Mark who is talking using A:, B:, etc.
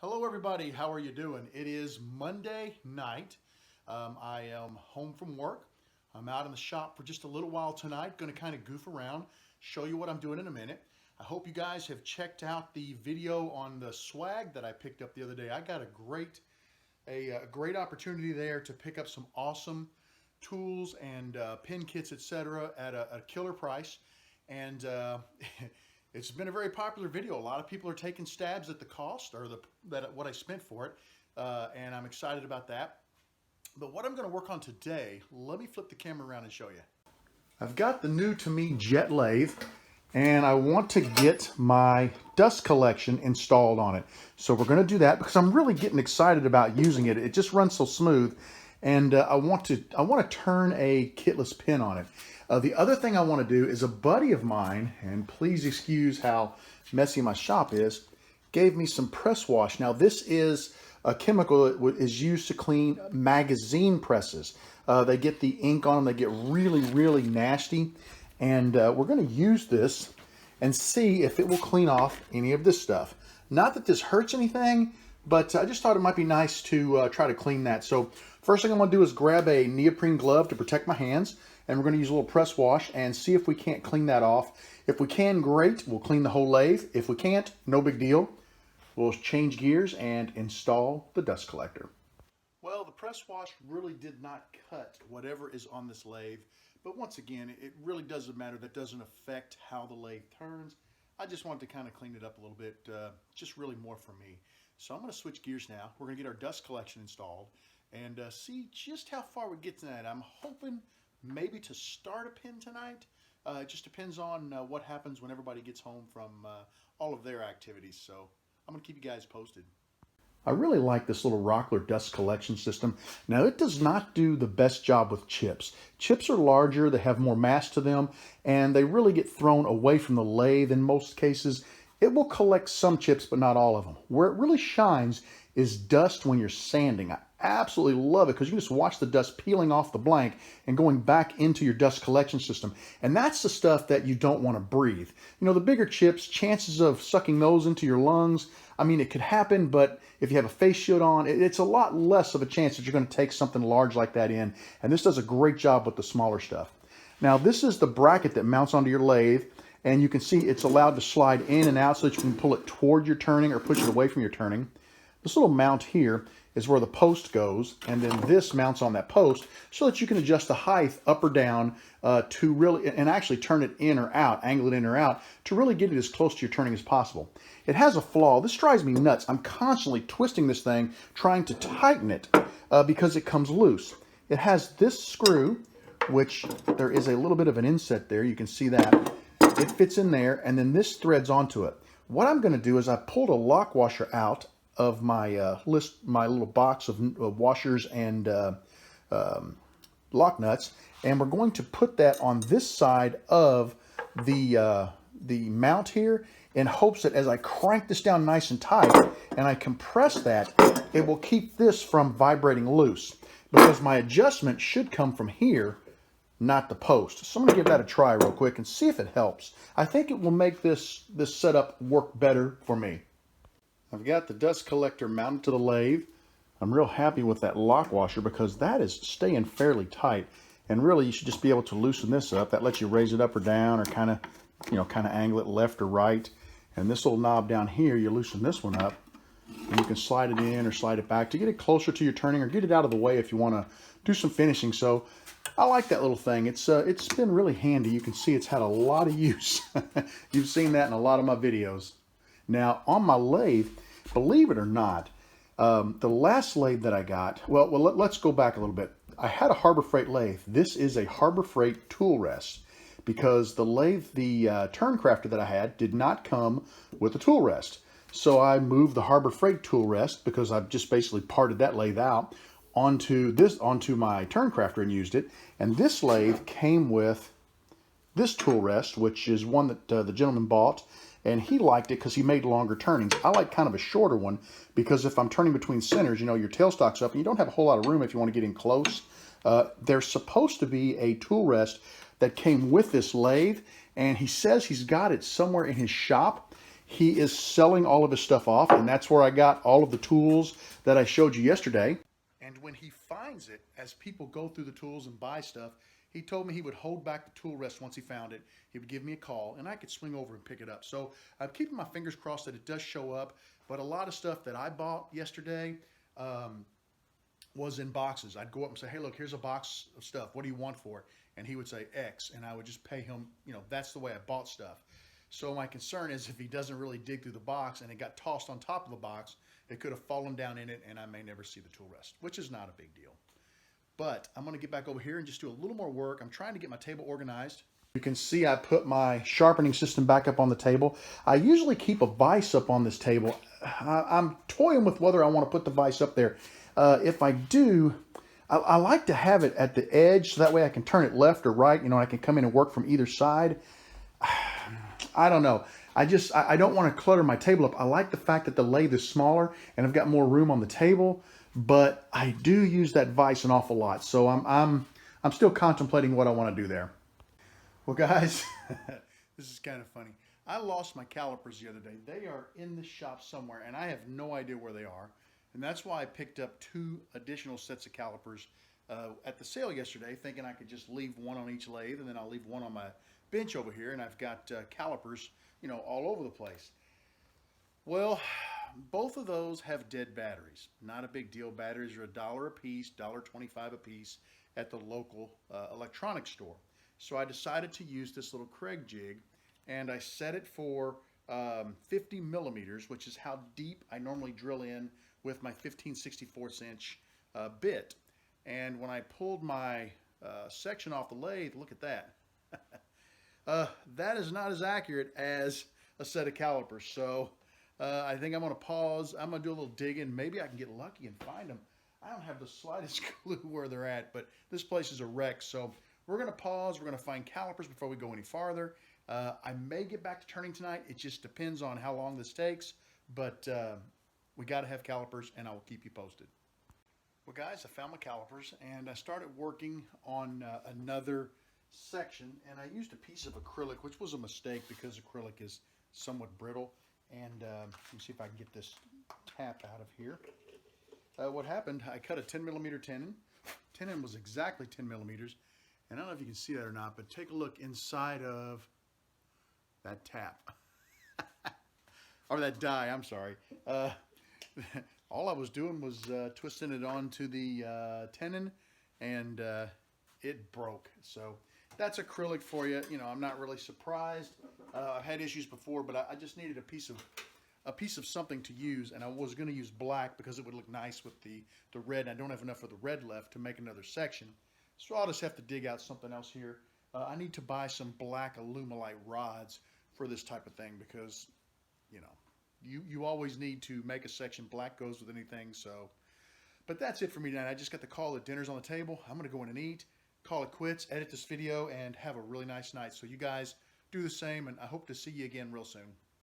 A: Hello everybody, how are you doing? It is Monday night. I am home from work. I'm out in the shop for just a little while tonight. Going to kind of goof around, show you what I'm doing in a minute. I hope you guys have checked out the video on the swag that I picked up the other day. I got a great opportunity there to pick up some awesome tools and pin kits, etc. at a killer price. And it's been a very popular video. A lot of people are taking stabs at the cost or what I spent for it, and I'm excited about that. But what I'm going to work on today, let me flip the camera around and show you. I've got the new to me jet lathe, and I want to get my dust collection installed on it. So we're going to do that because I'm really getting excited about using it. It just runs so smooth, and I want to turn a kitless pin on it. The other thing I want to do is a buddy of mine, and please excuse how messy my shop is, gave me some press wash. Now this is a chemical that is used to clean magazine presses. They get the ink on them, they get really, really nasty. And we're going to use this and see if it will clean off any of this stuff. Not that this hurts anything, but I just thought it might be nice to try to clean that. So first thing I'm going to do is grab a neoprene glove to protect my hands. And we're going to use a little press wash and see if we can't clean that off. If we can, great. We'll clean the whole lathe. If we can't, no big deal. We'll change gears and install the dust collector. Well, the press wash really did not cut whatever is on this lathe. But once again, it really doesn't matter. That doesn't affect how the lathe turns. I just wanted to kind of clean it up a little bit, just really more for me. So I'm going to switch gears now. We're going to get our dust collection installed and see just how far we get tonight. I'm hoping maybe to start a pin tonight. It just depends on what happens when everybody gets home from all of their activities. So I'm going to keep you guys posted. I really like this little Rockler dust collection system. Now it does not do the best job with chips. Chips are larger, they have more mass to them, and they really get thrown away from the lathe in most cases. It will collect some chips, but not all of them. Where it really shines is dust when you're sanding. I absolutely love it because you can just watch the dust peeling off the blank and going back into your dust collection system. And that's the stuff that you don't want to breathe. You know, the bigger chips, chances of sucking those into your lungs, I mean, it could happen, but if you have a face shield on, it's a lot less of a chance that you're going to take something large like that in. And this does a great job with the smaller stuff. Now, this is the bracket that mounts onto your lathe. And you can see it's allowed to slide in and out so that you can pull it toward your turning or push it away from your turning. This little mount here is where the post goes, and then this mounts on that post so that you can adjust the height up or down to really, and actually turn it in or out, angle it in or out, to really get it as close to your turning as possible. It has a flaw. This drives me nuts. I'm constantly twisting this thing, trying to tighten it because it comes loose. It has this screw, which there is a little bit of an inset there. You can see that. It fits in there, and then this threads onto it. What I'm going to do is I pulled a lock washer out of my my little box of washers and lock nuts, and we're going to put that on this side of the mount here in hopes that as I crank this down nice and tight and I compress that, it will keep this from vibrating loose because my adjustment should come from here, not the post. So I'm going to give that a try real quick and see if it helps. I think it will make this setup work better for me. I've got the dust collector mounted to the lathe. I'm real happy with that lock washer because that is staying fairly tight. And really you should just be able to loosen this up. That lets you raise it up or down or kind of angle it left or right. And this little knob down here, you loosen this one up and you can slide it in or slide it back to get it closer to your turning or get it out of the way if you want to do some finishing. So I like that little thing. It's been really handy. You can see it's had a lot of use. You've seen that in a lot of my videos. Now on my lathe, believe it or not, the last lathe that I got, well, let's go back a little bit. I had a Harbor Freight lathe. This is a Harbor Freight tool rest because the lathe, the turn crafter that I had did not come with a tool rest. So I moved the Harbor Freight tool rest because I've just basically parted that lathe out onto my turn crafter and used it. And this lathe came with this tool rest, which is one that the gentleman bought, and he liked it because he made longer turnings. I like kind of a shorter one because if I'm turning between centers, you know, your tailstock's up and you don't have a whole lot of room if you want to get in close. There's supposed to be a tool rest that came with this lathe, and he says he's got it somewhere in his shop. he is selling all of his stuff off, and that's where I got all of the tools that I showed you yesterday. And when he finds it, as people go through the tools and buy stuff, he told me he would hold back the tool rest once he found it. He would give me a call, and I could swing over and pick it up. So I'm keeping my fingers crossed that it does show up. But a lot of stuff that I bought yesterday was in boxes. I'd go up and say, hey, look, here's a box of stuff. What do you want for it? And he would say X, and I would just pay him. You know, that's the way I bought stuff. So my concern is if he doesn't really dig through the box and it got tossed on top of the box, it could have fallen down in it, and I may never see the tool rest, which is not a big deal. But I'm going to get back over here and just do a little more work. I'm trying to get my table organized. You can see I put my sharpening system back up on the table. I usually keep a vise up on this table. I'm toying with whether I want to put the vise up there. If I do, I like to have it at the edge so that way I can turn it left or right. You know, I can come in and work from either side. I don't know. I don't want to clutter my table up. I like the fact that the lathe is smaller and I've got more room on the table, but I do use that vise an awful lot. So I'm still contemplating what I want to do there. Well, guys, this is kind of funny. I lost my calipers the other day. They are in the shop somewhere, and I have no idea where they are. And that's why I picked up 2 additional sets of calipers at the sale yesterday, thinking I could just leave one on each lathe, and then I'll leave one on my bench over here, and I've got calipers, you know, all over the place. Well, both of those have dead batteries. Not a big deal. Batteries are $1 a piece, $1.25 a piece at the local electronics store. So I decided to use this little Craig jig, and I set it for 50 millimeters, which is how deep I normally drill in with my 15/64 inch bit. And when I pulled my section off the lathe, look at that. That is not as accurate as a set of calipers. So I think I'm going to pause. I'm going to do a little digging. Maybe I can get lucky and find them. I don't have the slightest clue where they're at, but this place is a wreck. So we're going to pause. We're going to find calipers before we go any farther. I may get back to turning tonight. It just depends on how long this takes. But we got to have calipers, and I will keep you posted. Well, guys, I found my calipers, and I started working on another section, and I used a piece of acrylic, which was a mistake because acrylic is somewhat brittle. And let me see if I can get this tap out of here. What happened, I cut a 10 millimeter tenon. Tenon was exactly 10 millimeters. And I don't know if you can see that or not, but take a look inside of that tap. Or that die, I'm sorry. All I was doing was twisting it onto the tenon, and it broke. So that's acrylic for you. You know, I'm not really surprised. I've had issues before, but I just needed a piece of something to use, and I was going to use black because it would look nice with the red. I don't have enough of the red left to make another section, so I'll just have to dig out something else here. I need to buy some black Alumilite rods for this type of thing because, you know, you always need to make a section. Black goes with anything. So, but that's it for me tonight. I just got the call that dinner's on the table. I'm going to go in and eat, call it quits, edit this video, and have a really nice night. So you guys do the same, and I hope to see you again real soon.